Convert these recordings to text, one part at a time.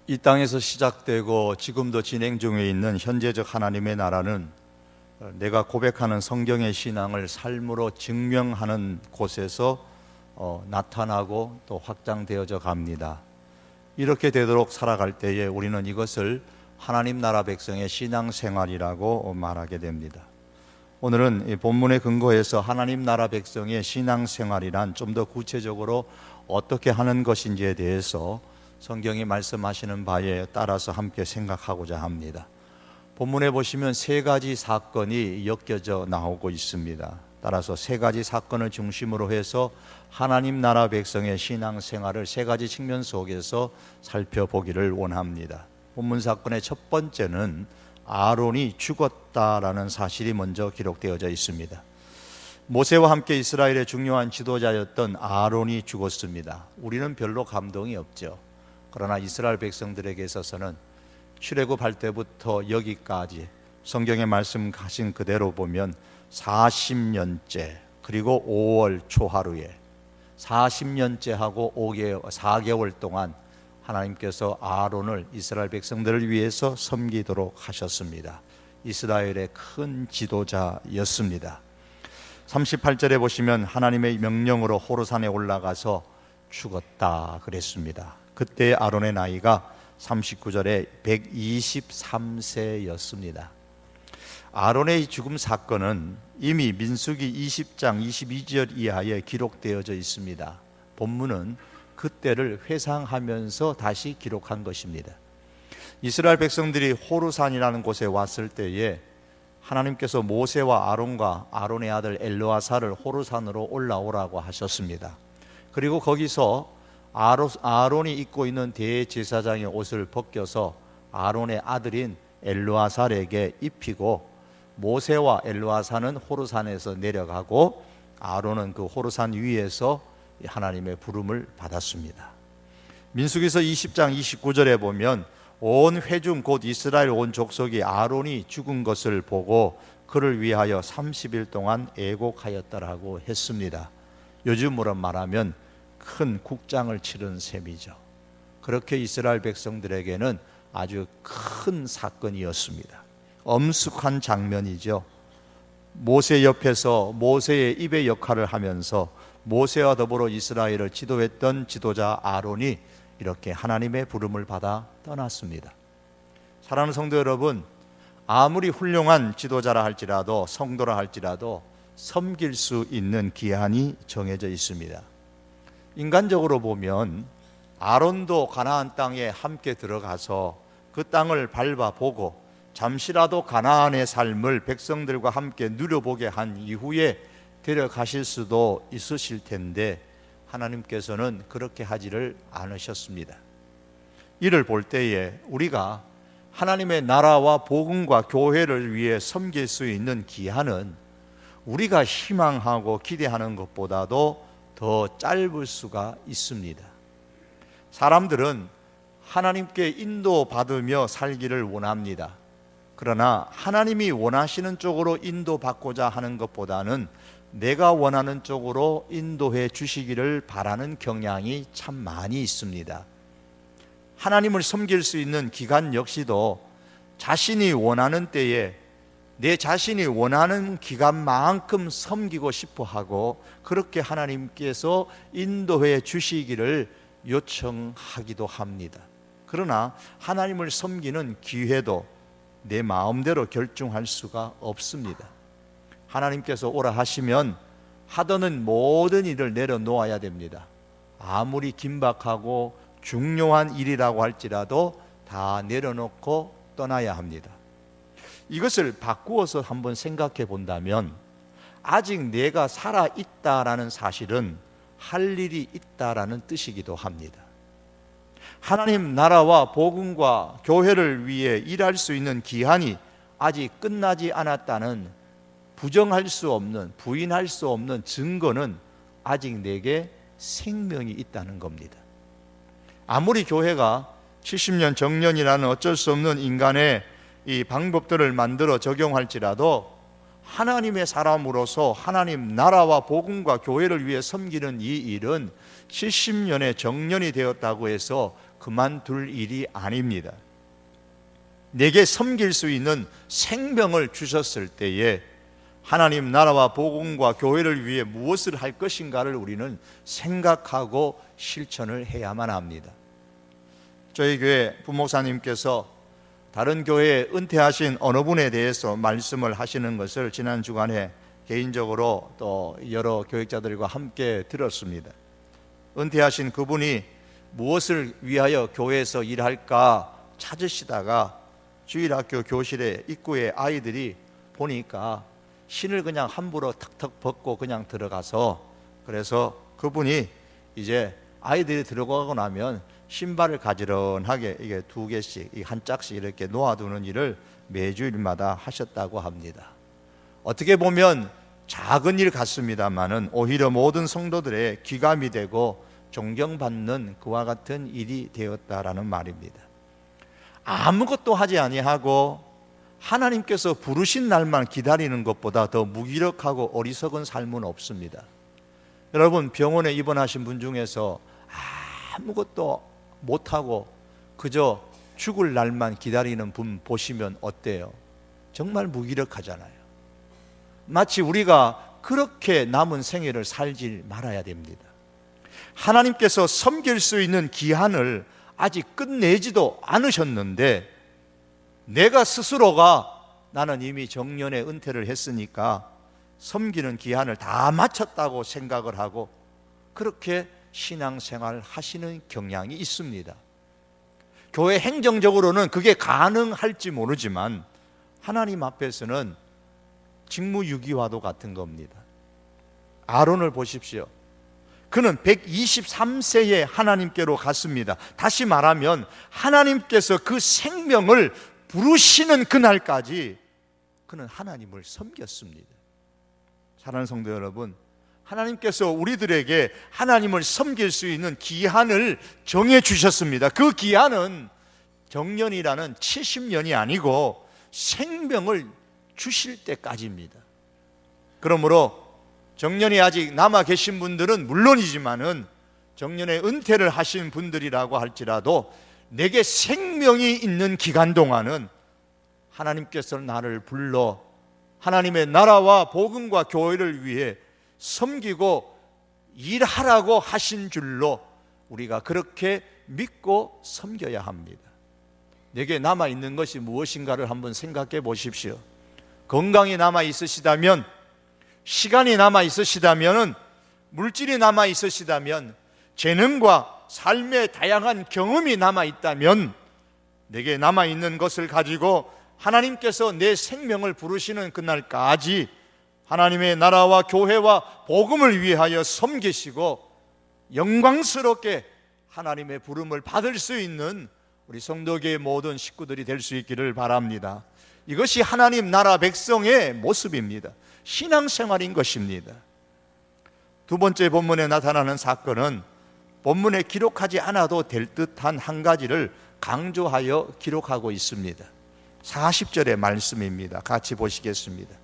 이 땅에서 시작되고 지금도 진행 중에 있는 현재적 하나님의 나라는 내가 고백하는 성경의 신앙을 삶으로 증명하는 곳에서 나타나고 또 확장되어져 갑니다. 이렇게 되도록 살아갈 때에 우리는 이것을 하나님 나라 백성의 신앙생활이라고 말하게 됩니다. 오늘은 이 본문의 근거에서 하나님 나라 백성의 신앙생활이란 좀 더 구체적으로 어떻게 하는 것인지에 대해서 성경이 말씀하시는 바에 따라서 함께 생각하고자 합니다. 본문에 보시면 세 가지 사건이 엮여져 나오고 있습니다. 따라서 세 가지 사건을 중심으로 해서 하나님 나라 백성의 신앙생활을 세 가지 측면 속에서 살펴보기를 원합니다. 본문 사건의 첫 번째는 아론이 죽었다라는 사실이 먼저 기록되어져 있습니다. 모세와 함께 이스라엘의 중요한 지도자였던 아론이 죽었습니다. 우리는 별로 감동이 없죠. 그러나 이스라엘 백성들에게 있어서는 출애굽할 때부터 여기까지 성경에 말씀하신 그대로 보면 40년째 그리고 5월 초하루에 40년째 하고 4개월 동안 하나님께서 아론을 이스라엘 백성들을 위해서 섬기도록 하셨습니다. 이스라엘의 큰 지도자였습니다. 38절에 보시면 하나님의 명령으로 호르산에 올라가서 죽었다 그랬습니다. 그때 아론의 나이가 39절에 123세였습니다. 아론의 죽음 사건은 이미 민수기 20장 22절 이하에 기록되어져 있습니다. 본문은 그때를 회상하면서 다시 기록한 것입니다. 이스라엘 백성들이 호르산이라는 곳에 왔을 때에 하나님께서 모세와 아론과 아론의 아들 엘르아사를 호르산으로 올라오라고 하셨습니다. 그리고 거기서 아론이 입고 있는 대제사장의 옷을 벗겨서 아론의 아들인 엘르아살에게 입히고 모세와 엘르아사는 호르산에서 내려가고 아론은 그 호르산 위에서 하나님의 부름을 받았습니다. 민수기서 20장 29절에 보면 온 회중 곧 이스라엘 온 족속이 아론이 죽은 것을 보고 그를 위하여 30일 동안 애곡하였다라고 했습니다. 요즘으로 말하면 큰 국장을 치른 셈이죠. 그렇게 이스라엘 백성들에게는 아주 큰 사건이었습니다. 엄숙한 장면이죠. 모세 옆에서 모세의 입의 역할을 하면서 모세와 더불어 이스라엘을 지도했던 지도자 아론이 이렇게 하나님의 부름을 받아 떠났습니다. 사랑하는 성도 여러분, 아무리 훌륭한 지도자라 할지라도 성도라 할지라도 섬길 수 있는 기한이 정해져 있습니다. 인간적으로 보면 아론도 가나안 땅에 함께 들어가서 그 땅을 밟아보고 잠시라도 가나안의 삶을 백성들과 함께 누려보게 한 이후에 데려가실 수도 있으실 텐데 하나님께서는 그렇게 하지를 않으셨습니다. 이를 볼 때에 우리가 하나님의 나라와 복음과 교회를 위해 섬길 수 있는 기한은 우리가 희망하고 기대하는 것보다도 더 짧을 수가 있습니다. 사람들은 하나님께 인도받으며 살기를 원합니다. 그러나 하나님이 원하시는 쪽으로 인도받고자 하는 것보다는 내가 원하는 쪽으로 인도해 주시기를 바라는 경향이 참 많이 있습니다. 하나님을 섬길 수 있는 기간 역시도 자신이 원하는 때에 내 자신이 원하는 기간만큼 섬기고 싶어 하고 그렇게 하나님께서 인도해 주시기를 요청하기도 합니다. 그러나 하나님을 섬기는 기회도 내 마음대로 결정할 수가 없습니다. 하나님께서 오라 하시면 하더는 모든 일을 내려놓아야 됩니다. 아무리 긴박하고 중요한 일이라고 할지라도 다 내려놓고 떠나야 합니다. 이것을 바꾸어서 한번 생각해 본다면 아직 내가 살아있다라는 사실은 할 일이 있다라는 뜻이기도 합니다. 하나님 나라와 복음과 교회를 위해 일할 수 있는 기한이 아직 끝나지 않았다는 부정할 수 없는, 부인할 수 없는 증거는 아직 내게 생명이 있다는 겁니다. 아무리 교회가 70년 정년이라는 어쩔 수 없는 인간의 이 방법들을 만들어 적용할지라도 하나님의 사람으로서 하나님 나라와 복음과 교회를 위해 섬기는 이 일은 70년의 정년이 되었다고 해서 그만둘 일이 아닙니다. 내게 섬길 수 있는 생명을 주셨을 때에 하나님 나라와 복음과 교회를 위해 무엇을 할 것인가를 우리는 생각하고 실천을 해야만 합니다. 저희 교회 부목사님께서 다른 교회에 은퇴하신 어느 분에 대해서 말씀을 하시는 것을 지난 주간에 개인적으로 또 여러 교육자들과 함께 들었습니다. 은퇴하신 그분이 무엇을 위하여 교회에서 일할까 찾으시다가 주일학교 교실에 입구에 아이들이 보니까 신을 그냥 함부로 탁탁 벗고 그냥 들어가서, 그래서 그분이 이제 아이들이 들어가고 나면 신발을 가지런하게 이게 2개씩 한 짝씩 이렇게 놓아두는 일을 매주일마다 하셨다고 합니다. 어떻게 보면 작은 일 같습니다만은 오히려 모든 성도들의 귀감이 되고 존경받는 그와 같은 일이 되었다라는 말입니다. 아무것도 하지 아니하고 하나님께서 부르신 날만 기다리는 것보다 더 무기력하고 어리석은 삶은 없습니다. 여러분, 병원에 입원하신 분 중에서 아무것도 못하고 그저 죽을 날만 기다리는 분 보시면 어때요? 정말 무기력하잖아요. 마치 우리가 그렇게 남은 생애를 살지 말아야 됩니다. 하나님께서 섬길 수 있는 기한을 아직 끝내지도 않으셨는데 내가 스스로가 나는 이미 정년에 은퇴를 했으니까 섬기는 기한을 다 마쳤다고 생각을 하고 그렇게 신앙생활 하시는 경향이 있습니다. 교회 행정적으로는 그게 가능할지 모르지만 하나님 앞에서는 직무유기와도 같은 겁니다. 아론을 보십시오. 그는 123세에 하나님께로 갔습니다. 다시 말하면 하나님께서 그 생명을 부르시는 그날까지 그는 하나님을 섬겼습니다. 사랑하는 성도 여러분, 하나님께서 우리들에게 하나님을 섬길 수 있는 기한을 정해 주셨습니다. 그 기한은 정년이라는 70년이 아니고 생명을 주실 때까지입니다. 그러므로 정년이 아직 남아 계신 분들은 물론이지만은 정년에 은퇴를 하신 분들이라고 할지라도 내게 생명이 있는 기간 동안은 하나님께서 나를 불러 하나님의 나라와 복음과 교회를 위해 섬기고 일하라고 하신 줄로 우리가 그렇게 믿고 섬겨야 합니다. 내게 남아있는 것이 무엇인가를 한번 생각해 보십시오. 건강이 남아있으시다면, 시간이 남아있으시다면, 물질이 남아있으시다면, 재능과 삶의 다양한 경험이 남아있다면 내게 남아있는 것을 가지고 하나님께서 내 생명을 부르시는 그날까지 하나님의 나라와 교회와 복음을 위하여 섬기시고 영광스럽게 하나님의 부름을 받을 수 있는 우리 성도교의 모든 식구들이 될 수 있기를 바랍니다. 이것이 하나님 나라 백성의 모습입니다. 신앙생활인 것입니다. 두 번째 본문에 나타나는 사건은 본문에 기록하지 않아도 될 듯한 한 가지를 강조하여 기록하고 있습니다. 40절의 말씀입니다. 같이 보시겠습니다.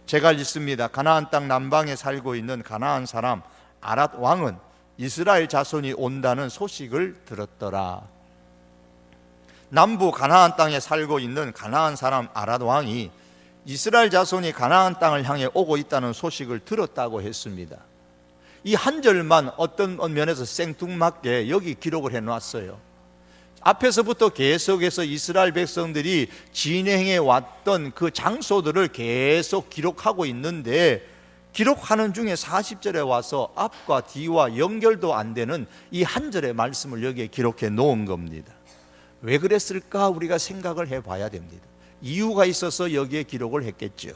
제가 읽습니다. 가나안 땅 남방에 살고 있는 가나안 사람 아랏 왕은 이스라엘 자손이 온다는 소식을 들었더라. 남부 가나안 땅에 살고 있는 가나안 사람 아랏 왕이 이스라엘 자손이 가나안 땅을 향해 오고 있다는 소식을 들었다고 했습니다. 이 한 절만 어떤 면에서 생뚱맞게 여기 기록을 해놨어요. 앞에서부터 계속해서 이스라엘 백성들이 진행해 왔던 그 장소들을 계속 기록하고 있는데 기록하는 중에 40절에 와서 앞과 뒤와 연결도 안 되는 이 한 절의 말씀을 여기에 기록해 놓은 겁니다. 왜 그랬을까 우리가 생각을 해봐야 됩니다. 이유가 있어서 여기에 기록을 했겠죠.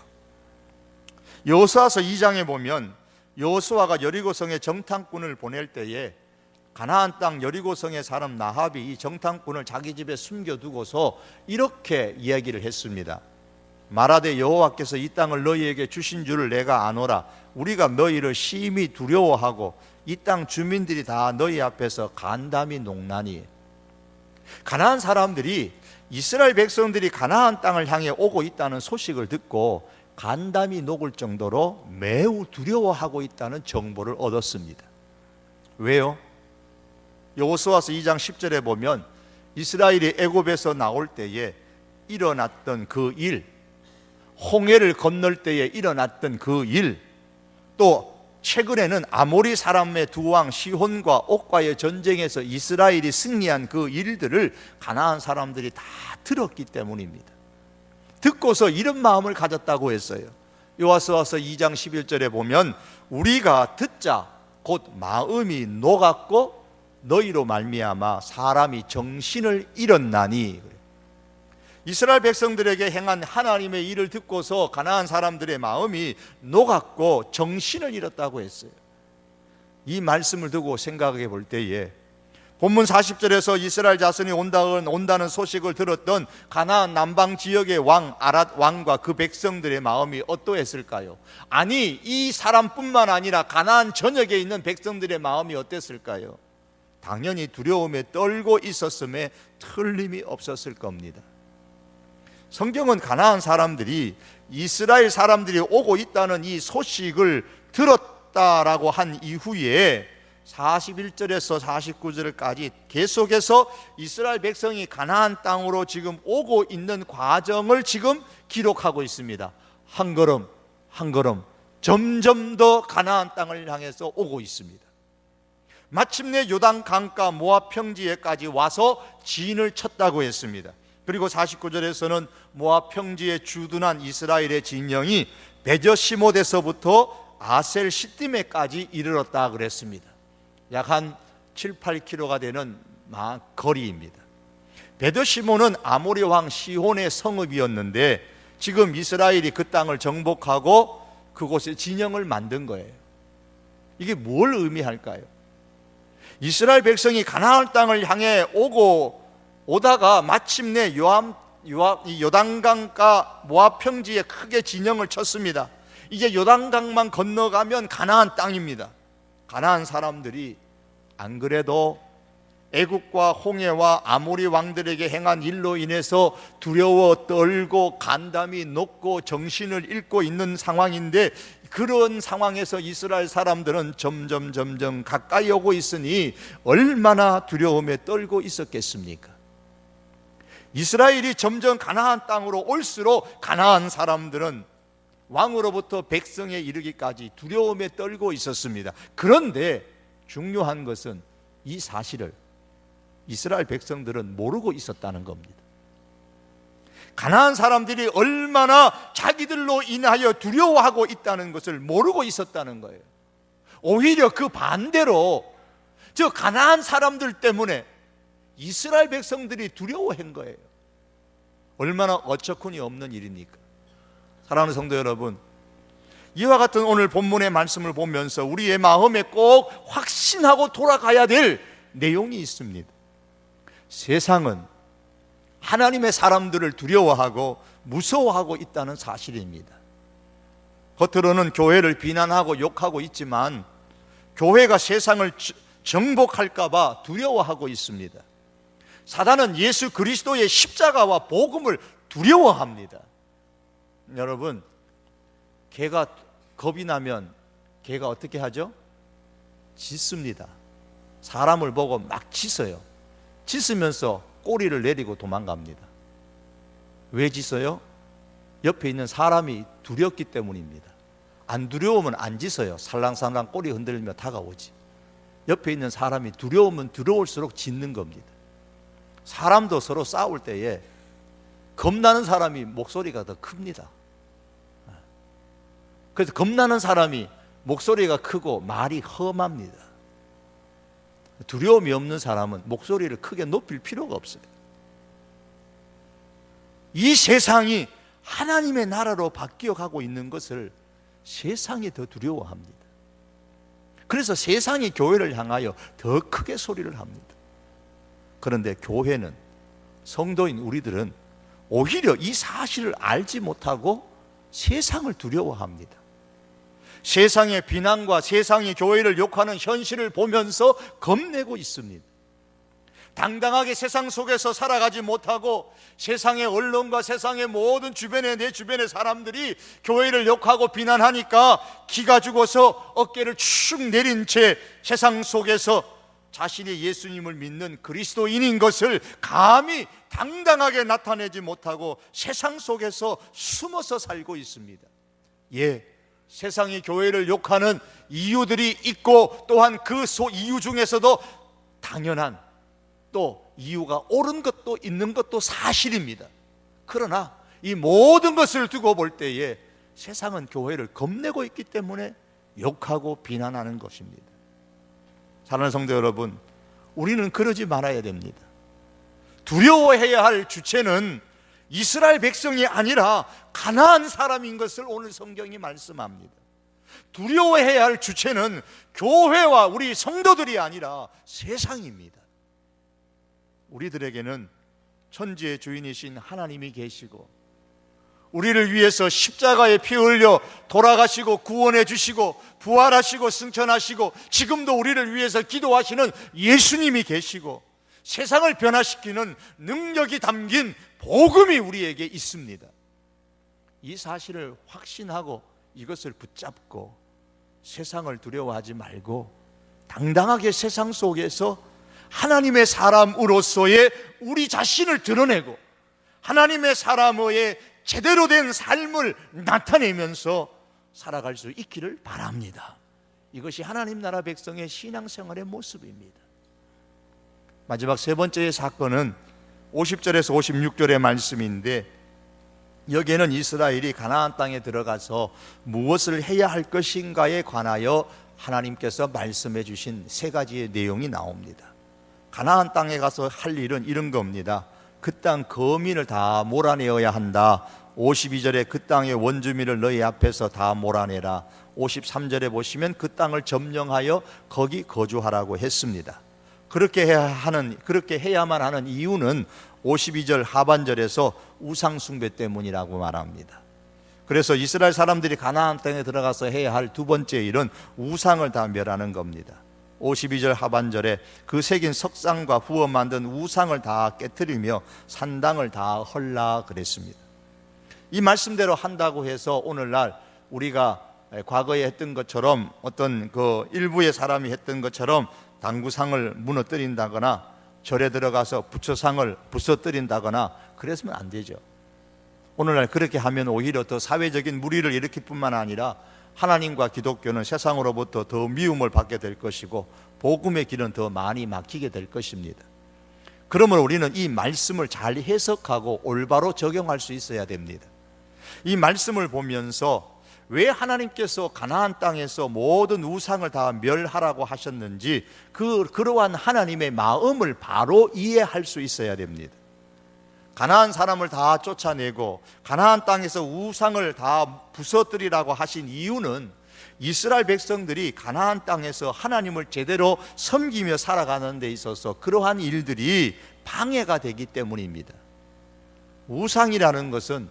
여호수아서 2장에 보면 여호수아가 여리고성에 정탐꾼을 보낼 때에 가나안 땅 여리고성의 사람 나합이 이 정탐꾼을 자기 집에 숨겨두고서 이렇게 이야기를 했습니다. 말하되 여호와께서 이 땅을 너희에게 주신 줄을 내가 아노라. 우리가 너희를 심히 두려워하고 이 땅 주민들이 다 너희 앞에서 간담이 농나니. 가나안 사람들이 이스라엘 백성들이 가나안 땅을 향해 오고 있다는 소식을 듣고 간담이 녹을 정도로 매우 두려워하고 있다는 정보를 얻었습니다. 왜요? 여호수아서 2장 10절에 보면 이스라엘이 애굽에서 나올 때에 일어났던 그 일, 홍해를 건널 때에 일어났던 그 일, 또 최근에는 아모리 사람의 두 왕 시혼과 옥과의 전쟁에서 이스라엘이 승리한 그 일들을 가나안 사람들이 다 들었기 때문입니다. 듣고서 이런 마음을 가졌다고 했어요. 여호수아서 2장 11절에 보면 우리가 듣자 곧 마음이 녹았고 너희로 말미암아 사람이 정신을 잃었나니. 이스라엘 백성들에게 행한 하나님의 일을 듣고서 가나안 사람들의 마음이 녹았고 정신을 잃었다고 했어요. 이 말씀을 두고 생각해 볼 때에 본문 40절에서 이스라엘 자손이 온다는 소식을 들었던 가나안 남방 지역의 왕 아랏 왕과 그 백성들의 마음이 어떠했을까요? 아니, 이 사람뿐만 아니라 가나안 전역에 있는 백성들의 마음이 어땠을까요? 당연히 두려움에 떨고 있었음에 틀림이 없었을 겁니다. 성경은 가나안 사람들이 이스라엘 사람들이 오고 있다는 이 소식을 들었다라고 한 이후에 41절에서 49절까지 계속해서 이스라엘 백성이 가나안 땅으로 지금 오고 있는 과정을 지금 기록하고 있습니다. 한 걸음 한 걸음 점점 더 가나안 땅을 향해서 오고 있습니다. 마침내 요단 강가 모압 평지에까지 와서 진을 쳤다고 했습니다. 그리고 49절에서는 모압 평지에 주둔한 이스라엘의 진영이 베저시못에서부터 아셀 시띠메까지 이르렀다 그랬습니다. 약 한 7, 8km가 되는 거리입니다. 베저시못은 아모리 왕 시혼의 성읍이었는데 지금 이스라엘이 그 땅을 정복하고 그곳에 진영을 만든 거예요. 이게 뭘 의미할까요? 이스라엘 백성이 가나안 땅을 향해 오다가 마침내 요단강가 모압 평지에 크게 진영을 쳤습니다. 이제 요단강만 건너가면 가나안 땅입니다. 가나안 사람들이 안 그래도 애국과 홍해와 아모리 왕들에게 행한 일로 인해서 두려워 떨고 간담이 녹고 정신을 잃고 있는 상황인데, 그런 상황에서 이스라엘 사람들은 점점 가까이 오고 있으니 얼마나 두려움에 떨고 있었겠습니까? 이스라엘이 점점 가나안 땅으로 올수록 가나안 사람들은 왕으로부터 백성에 이르기까지 두려움에 떨고 있었습니다. 그런데 중요한 것은 이 사실을 이스라엘 백성들은 모르고 있었다는 겁니다. 가나안 사람들이 얼마나 자기들로 인하여 두려워하고 있다는 것을 모르고 있었다는 거예요. 오히려 그 반대로 저 가나안 사람들 때문에 이스라엘 백성들이 두려워한 거예요. 얼마나 어처구니 없는 일입니까? 사랑하는 성도 여러분, 이와 같은 오늘 본문의 말씀을 보면서 우리의 마음에 꼭 확신하고 돌아가야 될 내용이 있습니다. 세상은 하나님의 사람들을 두려워하고 무서워하고 있다는 사실입니다. 겉으로는 교회를 비난하고 욕하고 있지만 교회가 세상을 정복할까 봐 두려워하고 있습니다. 사단은 예수 그리스도의 십자가와 복음을 두려워합니다. 여러분, 개가 겁이 나면 개가 어떻게 하죠? 짖습니다. 사람을 보고 막 짖어요. 짖으면서 꼬리를 내리고 도망갑니다. 왜 짖어요? 옆에 있는 사람이 두렵기 때문입니다. 안 두려우면 안 짖어요. 살랑살랑 꼬리 흔들며 다가오지. 옆에 있는 사람이 두려우면 두려울수록 짖는 겁니다. 사람도 서로 싸울 때에 겁나는 사람이 목소리가 더 큽니다. 그래서 겁나는 사람이 목소리가 크고 말이 험합니다. 두려움이 없는 사람은 목소리를 크게 높일 필요가 없어요. 이 세상이 하나님의 나라로 바뀌어가고 있는 것을 세상이 더 두려워합니다. 그래서 세상이 교회를 향하여 더 크게 소리를 합니다. 그런데 교회는, 성도인 우리들은 오히려 이 사실을 알지 못하고 세상을 두려워합니다. 세상의 비난과 세상이 교회를 욕하는 현실을 보면서 겁내고 있습니다. 당당하게 세상 속에서 살아가지 못하고 세상의 언론과 세상의 모든 내 주변의 사람들이 교회를 욕하고 비난하니까 기가 죽어서 어깨를 축 내린 채 세상 속에서 자신이 예수님을 믿는 그리스도인인 것을 감히 당당하게 나타내지 못하고 세상 속에서 숨어서 살고 있습니다. 세상이 교회를 욕하는 이유들이 있고, 또한 그 이유 중에서도 당연한 또 이유가 옳은 것도 있는 것도 사실입니다. 그러나 이 모든 것을 두고 볼 때에 세상은 교회를 겁내고 있기 때문에 욕하고 비난하는 것입니다. 사랑하는 성도 여러분, 우리는 그러지 말아야 됩니다. 두려워해야 할 주체는 이스라엘 백성이 아니라 가나안 사람인 것을 오늘 성경이 말씀합니다. 두려워해야 할 주체는 교회와 우리 성도들이 아니라 세상입니다. 우리들에게는 천지의 주인이신 하나님이 계시고, 우리를 위해서 십자가에 피 흘려 돌아가시고 구원해 주시고 부활하시고 승천하시고 지금도 우리를 위해서 기도하시는 예수님이 계시고, 세상을 변화시키는 능력이 담긴 복음이 우리에게 있습니다. 이 사실을 확신하고 이것을 붙잡고 세상을 두려워하지 말고 당당하게 세상 속에서 하나님의 사람으로서의 우리 자신을 드러내고 하나님의 사람의 제대로 된 삶을 나타내면서 살아갈 수 있기를 바랍니다. 이것이 하나님 나라 백성의 신앙생활의 모습입니다. 마지막 세 번째의 사건은 50절에서 56절의 말씀인데, 여기에는 이스라엘이 가나안 땅에 들어가서 무엇을 해야 할 것인가에 관하여 하나님께서 말씀해 주신 세 가지의 내용이 나옵니다. 가나안 땅에 가서 할 일은 이런 겁니다. 그 땅 거민을 다 몰아내어야 한다. 52절에 그 땅의 원주민을 너희 앞에서 다 몰아내라. 53절에 보시면 그 땅을 점령하여 거기 거주하라고 했습니다. 그렇게 해야만 하는 이유는 52절 하반절에서 우상 숭배 때문이라고 말합니다. 그래서 이스라엘 사람들이 가나안 땅에 들어가서 해야 할 두 번째 일은 우상을 다 멸하는 겁니다. 52절 하반절에 그 새긴 석상과 부어 만든 우상을 다 깨트리며 산당을 다 헐라 그랬습니다. 이 말씀대로 한다고 해서 오늘날 우리가 과거에 했던 것처럼 어떤 그 일부의 사람이 했던 것처럼 당구상을 무너뜨린다거나 절에 들어가서 부처상을 부서뜨린다거나 그랬으면 안 되죠. 오늘날 그렇게 하면 오히려 더 사회적인 물의를 일으킬 뿐만 아니라 하나님과 기독교는 세상으로부터 더 미움을 받게 될 것이고 복음의 길은 더 많이 막히게 될 것입니다. 그러므로 우리는 이 말씀을 잘 해석하고 올바로 적용할 수 있어야 됩니다. 이 말씀을 보면서 왜 하나님께서 가나안 땅에서 모든 우상을 다 멸하라고 하셨는지 그러한 하나님의 마음을 바로 이해할 수 있어야 됩니다. 가나안 사람을 다 쫓아내고 가나안 땅에서 우상을 다 부서뜨리라고 하신 이유는 이스라엘 백성들이 가나안 땅에서 하나님을 제대로 섬기며 살아가는 데 있어서 그러한 일들이 방해가 되기 때문입니다. 우상이라는 것은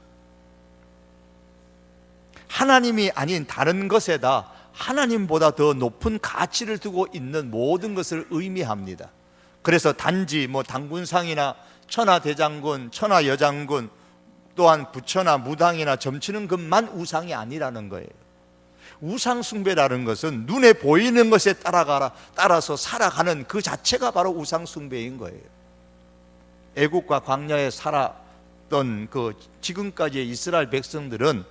하나님이 아닌 다른 것에다 하나님보다 더 높은 가치를 두고 있는 모든 것을 의미합니다. 그래서 단지 당군상이나 천하대장군, 천하여장군, 또한 부처나 무당이나 점치는 것만 우상이 아니라는 거예요. 우상숭배라는 것은 눈에 보이는 것에 따라서 살아가는 그 자체가 바로 우상숭배인 거예요. 애국과 광야에 살았던 그 지금까지의 이스라엘 백성들은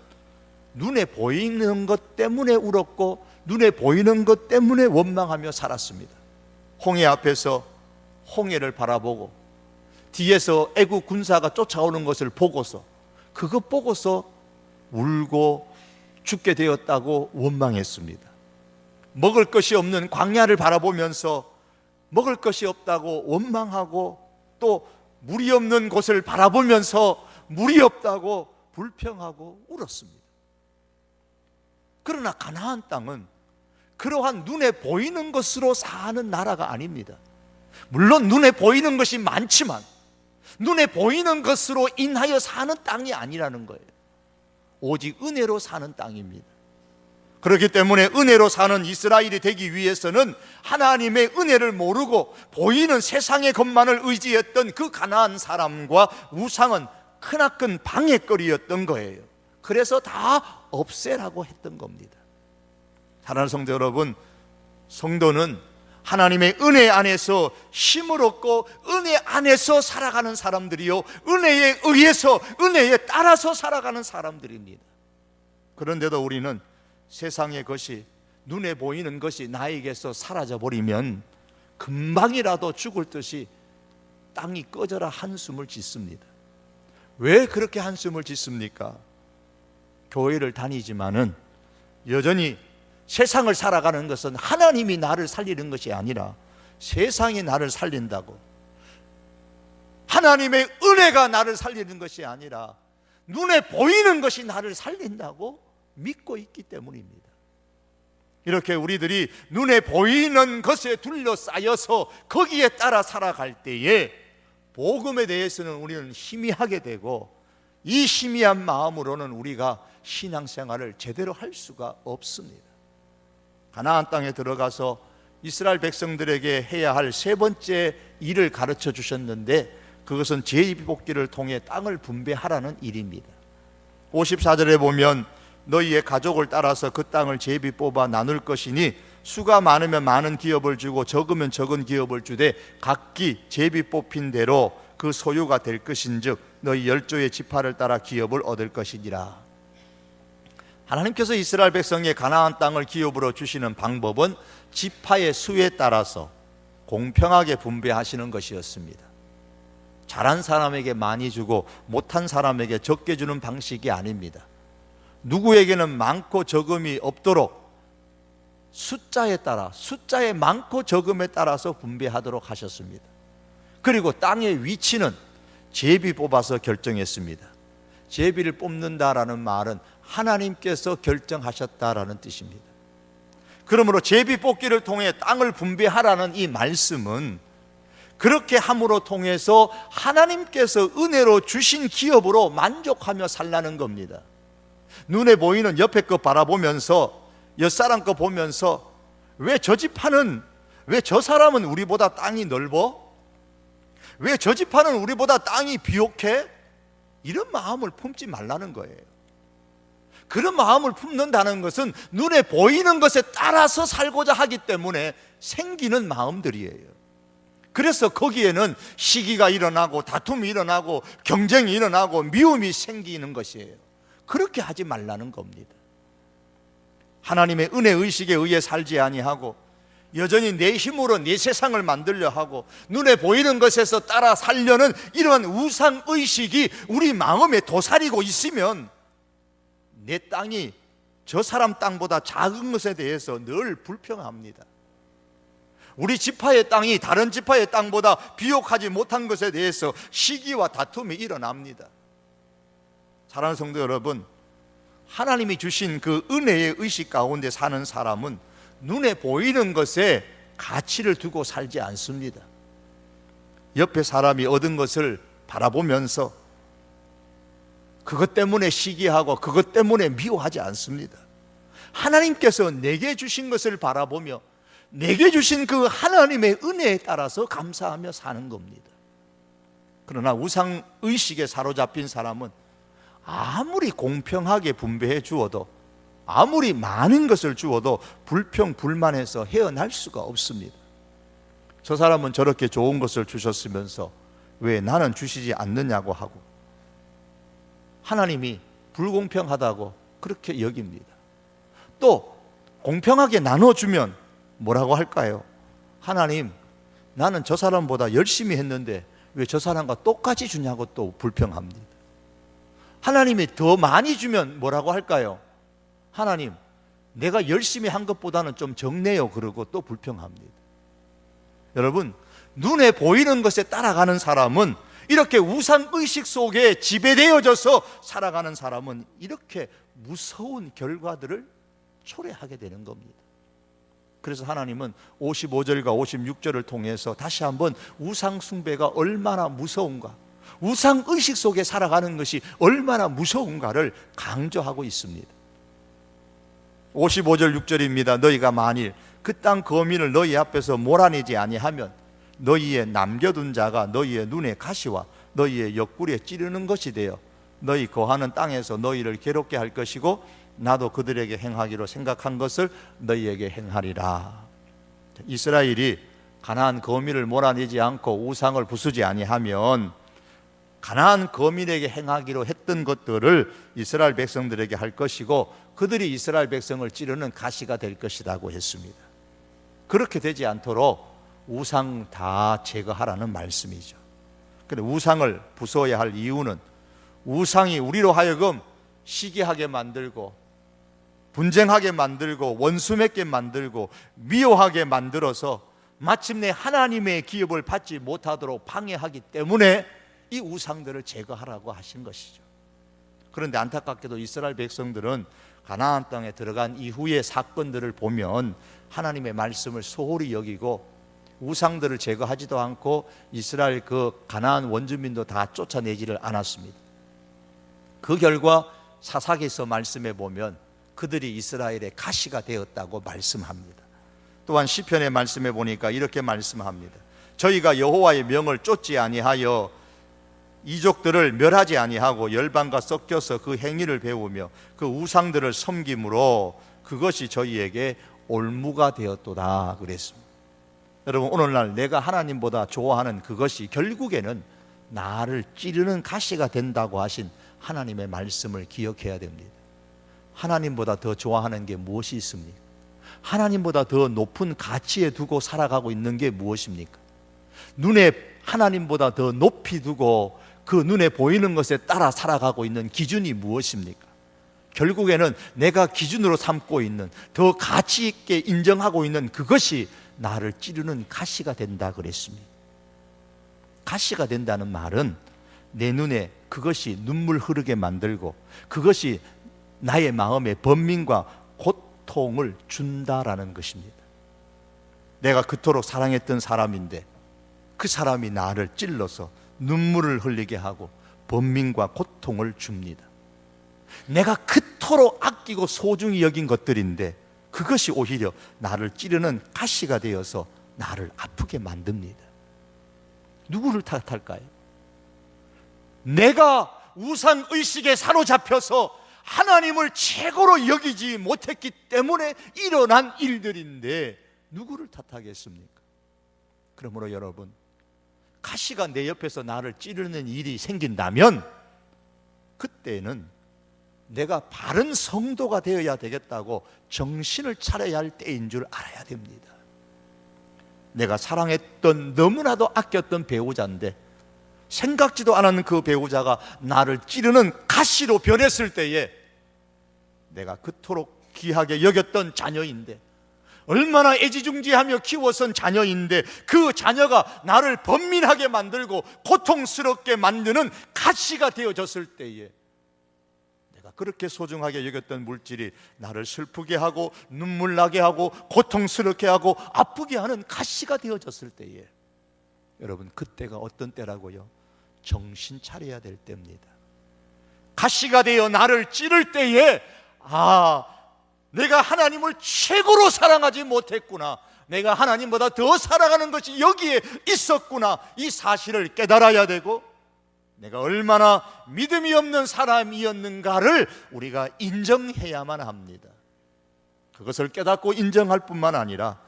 눈에 보이는 것 때문에 울었고 눈에 보이는 것 때문에 원망하며 살았습니다. 홍해 앞에서 홍해를 바라보고 뒤에서 애국 군사가 쫓아오는 것을 보고서 그것 보고서 울고 죽게 되었다고 원망했습니다. 먹을 것이 없는 광야를 바라보면서 먹을 것이 없다고 원망하고 또 물이 없는 곳을 바라보면서 물이 없다고 불평하고 울었습니다. 그러나 가나안 땅은 그러한 눈에 보이는 것으로 사는 나라가 아닙니다. 물론 눈에 보이는 것이 많지만 눈에 보이는 것으로 인하여 사는 땅이 아니라는 거예요. 오직 은혜로 사는 땅입니다. 그렇기 때문에 은혜로 사는 이스라엘이 되기 위해서는 하나님의 은혜를 모르고 보이는 세상의 것만을 의지했던 그 가나안 사람과 우상은 크나큰 방해거리였던 거예요. 그래서 다 없애라고 했던 겁니다. 사랑하는 성도 여러분, 성도는 하나님의 은혜 안에서 힘을 얻고 은혜 안에서 살아가는 사람들이요, 은혜에 의해서 은혜에 따라서 살아가는 사람들입니다. 그런데도 우리는 세상의 것이, 눈에 보이는 것이 나에게서 사라져버리면 금방이라도 죽을 듯이 땅이 꺼져라 한숨을 짓습니다. 왜 그렇게 한숨을 짓습니까? 교회를 다니지만은 여전히 세상을 살아가는 것은 하나님이 나를 살리는 것이 아니라 세상이 나를 살린다고, 하나님의 은혜가 나를 살리는 것이 아니라 눈에 보이는 것이 나를 살린다고 믿고 있기 때문입니다. 이렇게 우리들이 눈에 보이는 것에 둘러싸여서 거기에 따라 살아갈 때에 복음에 대해서는 우리는 희미하게 되고, 이 희미한 마음으로는 우리가 신앙생활을 제대로 할 수가 없습니다. 가나안 땅에 들어가서 이스라엘 백성들에게 해야 할 세 번째 일을 가르쳐 주셨는데, 그것은 제비뽑기를 통해 땅을 분배하라는 일입니다. 54절에 보면 너희의 가족을 따라서 그 땅을 제비 뽑아 나눌 것이니 수가 많으면 많은 기업을 주고 적으면 적은 기업을 주되 각기 제비 뽑힌 대로 그 소유가 될 것인즉 너희 12의 지파를 따라 기업을 얻을 것이니라. 하나님께서 이스라엘 백성의 가나안 땅을 기업으로 주시는 방법은 지파의 수에 따라서 공평하게 분배하시는 것이었습니다. 잘한 사람에게 많이 주고 못한 사람에게 적게 주는 방식이 아닙니다. 누구에게는 많고 적음이 없도록 숫자에 따라, 숫자의 많고 적음에 따라서 분배하도록 하셨습니다. 그리고 땅의 위치는 제비 뽑아서 결정했습니다. 제비를 뽑는다라는 말은 하나님께서 결정하셨다라는 뜻입니다. 그러므로 제비 뽑기를 통해 땅을 분배하라는 이 말씀은 그렇게 함으로 통해서 하나님께서 은혜로 주신 기업으로 만족하며 살라는 겁니다. 눈에 보이는 옆에 거 바라보면서, 옆사람 거 보면서 왜 저 지파는, 왜 저 사람은 우리보다 땅이 넓어? 왜 저 지파는 우리보다 땅이 비옥해? 이런 마음을 품지 말라는 거예요. 그런 마음을 품는다는 것은 눈에 보이는 것에 따라서 살고자 하기 때문에 생기는 마음들이에요. 그래서 거기에는 시기가 일어나고 다툼이 일어나고 경쟁이 일어나고 미움이 생기는 것이에요. 그렇게 하지 말라는 겁니다. 하나님의 은혜 의식에 의해 살지 아니하고 여전히 내 힘으로 내 세상을 만들려 하고 눈에 보이는 것에서 따라 살려는 이러한 우상 의식이 우리 마음에 도사리고 있으면 내 땅이 저 사람 땅보다 작은 것에 대해서 늘 불평합니다. 우리 지파의 땅이 다른 지파의 땅보다 비옥하지 못한 것에 대해서 시기와 다툼이 일어납니다. 사랑하는 성도 여러분, 하나님이 주신 그 은혜의 의식 가운데 사는 사람은 눈에 보이는 것에 가치를 두고 살지 않습니다. 옆에 사람이 얻은 것을 바라보면서 그것 때문에 시기하고 그것 때문에 미워하지 않습니다. 하나님께서 내게 주신 것을 바라보며 내게 주신 그 하나님의 은혜에 따라서 감사하며 사는 겁니다. 그러나 우상의식에 사로잡힌 사람은 아무리 공평하게 분배해 주어도, 아무리 많은 것을 주어도 불평, 불만해서 헤어날 수가 없습니다. 저 사람은 저렇게 좋은 것을 주셨으면서 왜 나는 주시지 않느냐고 하고 하나님이 불공평하다고 그렇게 여깁니다. 또 공평하게 나눠주면 뭐라고 할까요? 하나님, 나는 저 사람보다 열심히 했는데 왜 저 사람과 똑같이 주냐고 또 불평합니다. 하나님이 더 많이 주면 뭐라고 할까요? 하나님, 내가 열심히 한 것보다는 좀 적네요. 그러고 또 불평합니다. 여러분, 눈에 보이는 것에 따라가는 사람은, 이렇게 우상의식 속에 지배되어져서 살아가는 사람은 이렇게 무서운 결과들을 초래하게 되는 겁니다. 그래서 하나님은 55절과 56절을 통해서 다시 한번 우상숭배가 얼마나 무서운가, 우상의식 속에 살아가는 것이 얼마나 무서운가를 강조하고 있습니다. 55절 6절입니다. 너희가 만일 그 땅 거민을 너희 앞에서 몰아내지 아니하면 너희의 남겨둔 자가 너희의 눈에 가시와 너희의 옆구리에 찌르는 것이 되어 너희 거하는 땅에서 너희를 괴롭게 할 것이고 나도 그들에게 행하기로 생각한 것을 너희에게 행하리라. 이스라엘이 가나안 거민을 몰아내지 않고 우상을 부수지 아니하면 가나안 거민에게 행하기로 했던 것들을 이스라엘 백성들에게 할 것이고 그들이 이스라엘 백성을 찌르는 가시가 될 것이라고 했습니다. 그렇게 되지 않도록 우상 다 제거하라는 말씀이죠. 그런데 우상을 부숴야 할 이유는 우상이 우리로 하여금 시기하게 만들고 분쟁하게 만들고 원수 맺게 만들고 미워하게 만들어서 마침내 하나님의 기업을 받지 못하도록 방해하기 때문에 이 우상들을 제거하라고 하신 것이죠. 그런데 안타깝게도 이스라엘 백성들은 가나안 땅에 들어간 이후의 사건들을 보면 하나님의 말씀을 소홀히 여기고 우상들을 제거하지도 않고 이스라엘 그 가나안 원주민도 다 쫓아내지를 않았습니다. 그 결과 사사기서 말씀해 보면 그들이 이스라엘의 가시가 되었다고 말씀합니다. 또한 시편의 말씀해 보니까 이렇게 말씀합니다. 저희가 여호와의 명을 쫓지 아니하여 이족들을 멸하지 아니하고 열방과 섞여서 그 행위를 배우며 그 우상들을 섬김으로 그것이 저희에게 올무가 되었도다 그랬습니다. 여러분, 오늘날 내가 하나님보다 좋아하는 그것이 결국에는 나를 찌르는 가시가 된다고 하신 하나님의 말씀을 기억해야 됩니다. 하나님보다 더 좋아하는 게 무엇이 있습니까? 하나님보다 더 높은 가치에 두고 살아가고 있는 게 무엇입니까? 눈에 하나님보다 더 높이 두고 그 눈에 보이는 것에 따라 살아가고 있는 기준이 무엇입니까? 결국에는 내가 기준으로 삼고 있는 더 가치 있게 인정하고 있는 그것이 나를 찌르는 가시가 된다 그랬습니다. 가시가 된다는 말은 내 눈에 그것이 눈물 흐르게 만들고 그것이 나의 마음에 번민과 고통을 준다라는 것입니다. 내가 그토록 사랑했던 사람인데 그 사람이 나를 찔러서 눈물을 흘리게 하고 번민과 고통을 줍니다. 내가 그토록 아끼고 소중히 여긴 것들인데 그것이 오히려 나를 찌르는 가시가 되어서 나를 아프게 만듭니다. 누구를 탓할까요? 내가 우상의식에 사로잡혀서 하나님을 최고로 여기지 못했기 때문에 일어난 일들인데 누구를 탓하겠습니까? 그러므로 여러분, 가시가 내 옆에서 나를 찌르는 일이 생긴다면 그때는 내가 바른 성도가 되어야 되겠다고 정신을 차려야 할 때인 줄 알아야 됩니다. 내가 사랑했던, 너무나도 아꼈던 배우자인데 생각지도 않은 그 배우자가 나를 찌르는 가시로 변했을 때에 내가 그토록 귀하게 여겼던 자녀인데 얼마나 애지중지하며 키워선 자녀인데 그 자녀가 나를 번민하게 만들고 고통스럽게 만드는 가시가 되어졌을 때에 내가 그렇게 소중하게 여겼던 물질이 나를 슬프게 하고 눈물 나게 하고 고통스럽게 하고 아프게 하는 가시가 되어졌을 때에 여러분, 그때가 어떤 때라고요? 정신 차려야 될 때입니다. 가시가 되어 나를 찌를 때에 내가 하나님을 최고로 사랑하지 못했구나, 내가 하나님보다 더 사랑하는 것이 여기에 있었구나, 이 사실을 깨달아야 되고 내가 얼마나 믿음이 없는 사람이었는가를 우리가 인정해야만 합니다. 그것을 깨닫고 인정할 뿐만 아니라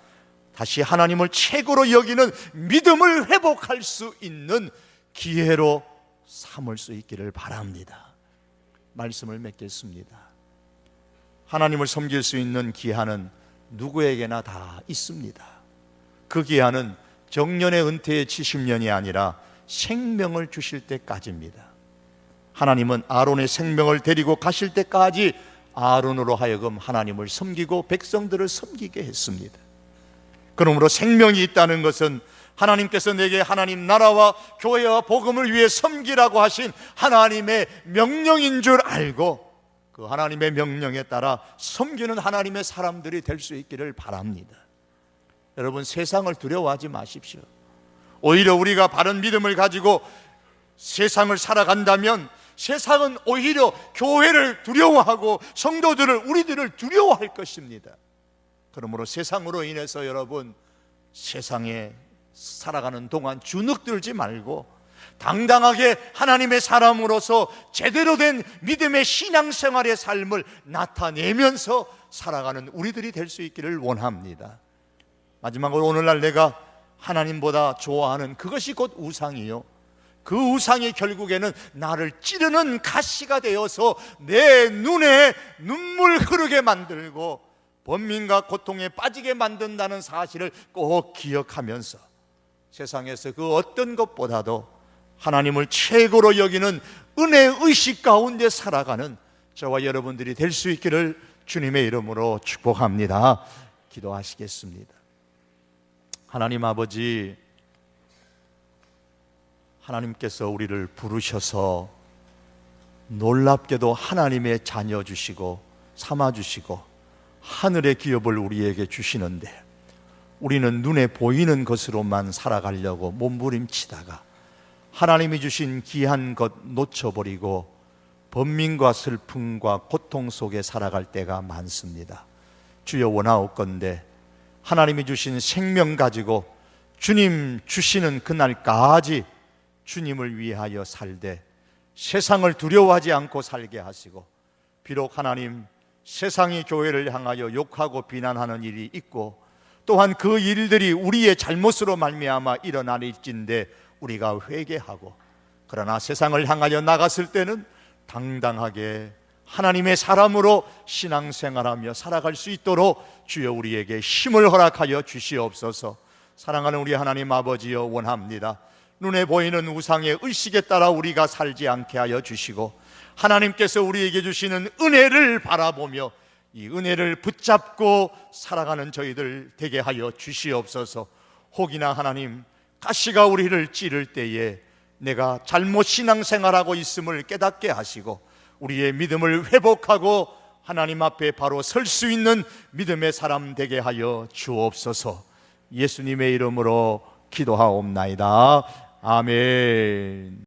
다시 하나님을 최고로 여기는 믿음을 회복할 수 있는 기회로 삼을 수 있기를 바랍니다. 말씀을 맺겠습니다. 하나님을 섬길 수 있는 기한은 누구에게나 다 있습니다. 그 기한은 정년의 은퇴의 70년이 아니라 생명을 주실 때까지입니다. 하나님은 아론의 생명을 데리고 가실 때까지 아론으로 하여금 하나님을 섬기고 백성들을 섬기게 했습니다. 그러므로 생명이 있다는 것은 하나님께서 내게 하나님 나라와 교회와 복음을 위해 섬기라고 하신 하나님의 명령인 줄 알고 그 하나님의 명령에 따라 섬기는 하나님의 사람들이 될 수 있기를 바랍니다. 여러분, 세상을 두려워하지 마십시오. 오히려 우리가 바른 믿음을 가지고 세상을 살아간다면 세상은 오히려 교회를 두려워하고 성도들을, 우리들을 두려워할 것입니다. 그러므로 세상으로 인해서 여러분, 세상에 살아가는 동안 주눅들지 말고 당당하게 하나님의 사람으로서 제대로 된 믿음의 신앙생활의 삶을 나타내면서 살아가는 우리들이 될 수 있기를 원합니다. 마지막으로 오늘날 내가 하나님보다 좋아하는 그것이 곧 우상이요, 그 우상이 결국에는 나를 찌르는 가시가 되어서 내 눈에 눈물 흐르게 만들고 번민과 고통에 빠지게 만든다는 사실을 꼭 기억하면서 세상에서 그 어떤 것보다도 하나님을 최고로 여기는 은혜 의식 가운데 살아가는 저와 여러분들이 될 수 있기를 주님의 이름으로 축복합니다. 기도하시겠습니다. 하나님 아버지, 하나님께서 우리를 부르셔서 놀랍게도 하나님의 자녀 주시고 삼아주시고 하늘의 기업을 우리에게 주시는데 우리는 눈에 보이는 것으로만 살아가려고 몸부림치다가 하나님이 주신 귀한 것 놓쳐버리고 번민과 슬픔과 고통 속에 살아갈 때가 많습니다. 주여, 원하옵건대 하나님이 주신 생명 가지고 주님 주시는 그날까지 주님을 위하여 살되 세상을 두려워하지 않고 살게 하시고, 비록 하나님 세상이 교회를 향하여 욕하고 비난하는 일이 있고 또한 그 일들이 우리의 잘못으로 말미암아 일어나릴진데 우리가 회개하고, 그러나 세상을 향하여 나갔을 때는 당당하게 하나님의 사람으로 신앙생활하며 살아갈 수 있도록 주여 우리에게 힘을 허락하여 주시옵소서. 사랑하는 우리 하나님 아버지여, 원합니다. 눈에 보이는 우상의 의식에 따라 우리가 살지 않게 하여 주시고 하나님께서 우리에게 주시는 은혜를 바라보며 이 은혜를 붙잡고 살아가는 저희들 되게 하여 주시옵소서. 혹이나 하나님, 가시가 우리를 찌를 때에 내가 잘못 신앙생활하고 있음을 깨닫게 하시고 우리의 믿음을 회복하고 하나님 앞에 바로 설 수 있는 믿음의 사람 되게 하여 주옵소서. 예수님의 이름으로 기도하옵나이다. 아멘.